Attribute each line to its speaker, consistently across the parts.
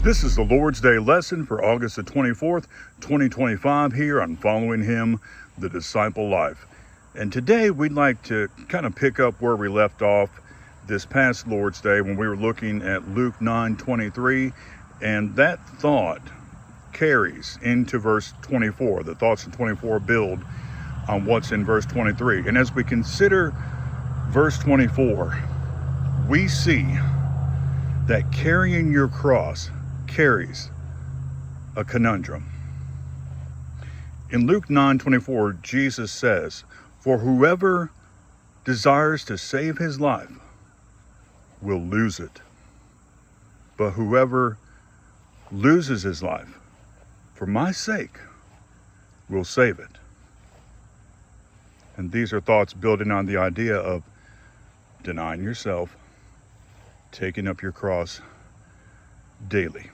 Speaker 1: This is the Lord's Day lesson for August the 24th, 2025 here on Following Him, the Disciple Life. And today we'd like to kind of pick up where we left off this past Lord's Day when we were looking at Luke 9:23, and that thought carries into verse 24. The thoughts in 24 build on what's in verse 23. And as we consider verse 24, we see that carrying your cross carries a conundrum. In Luke 9:24, Jesus says, "For whoever desires to save his life will lose it. But whoever loses his life for my sake will save it." And these are thoughts building on the idea of denying yourself, taking up your cross daily.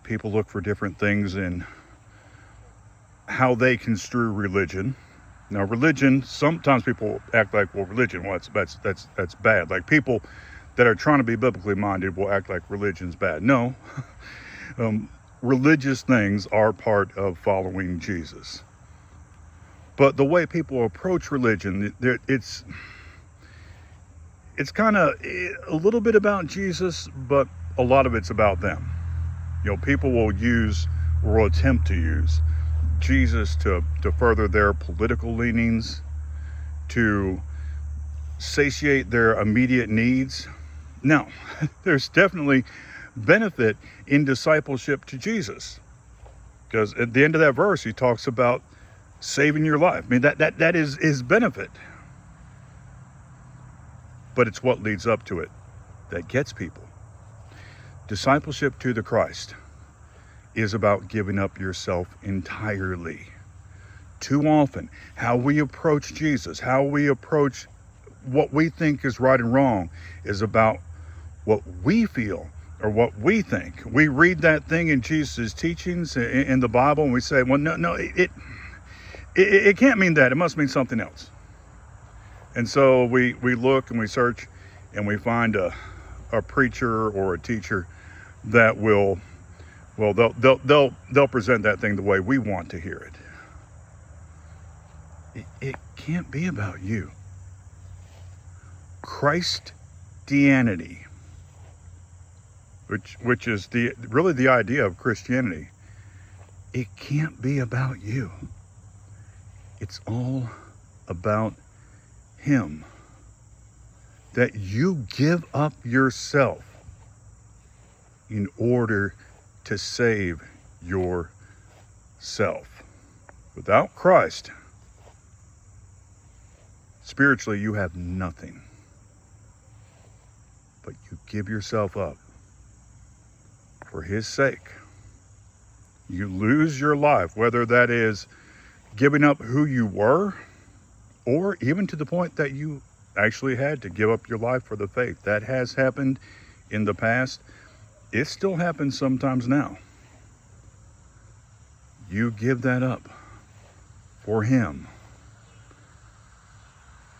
Speaker 1: People look for different things in how they construe religion. Now, religion, sometimes people act like, well, religion, well, that's bad. Like people that are trying to be biblically minded will act like religion's bad. No, religious things are part of following Jesus. But the way people approach religion, it's kind of a little bit about Jesus, but a lot of it's about them. You know, people will use or will attempt to use Jesus to further their political leanings, to satiate their immediate needs. Now, there's definitely benefit in discipleship to Jesus, because at the end of that verse, he talks about saving your life. I mean, that is his benefit. But it's what leads up to it that gets people. Discipleship to the Christ is about giving up yourself entirely. Too often, how we approach Jesus, how we approach what we think is right and wrong, is about what we feel or what we think. We read that thing in Jesus' teachings in the Bible and we say, well, no, it can't mean that. It must mean something else. And so we look and we search and we find a preacher or a teacher that will, well, they'll present that thing the way we want to hear it. It can't be about you. Christianity, which is really the idea of Christianity, it can't be about you. It's all about Him. That you give up yourself in order to save yourself. Without Christ, spiritually you have nothing. But you give yourself up for His sake. You lose your life, whether that is giving up who you were, or even to the point that you actually had to give up your life for the faith. That has happened in the past. It still happens sometimes now. You give that up for Him.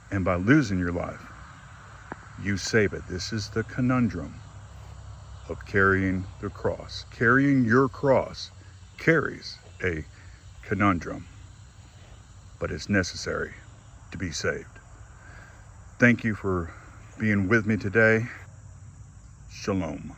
Speaker 1: And by losing your life, you save it. This is the conundrum of carrying the cross. Carrying your cross carries a conundrum, but it's necessary to be saved. Thank you for being with me today. Shalom.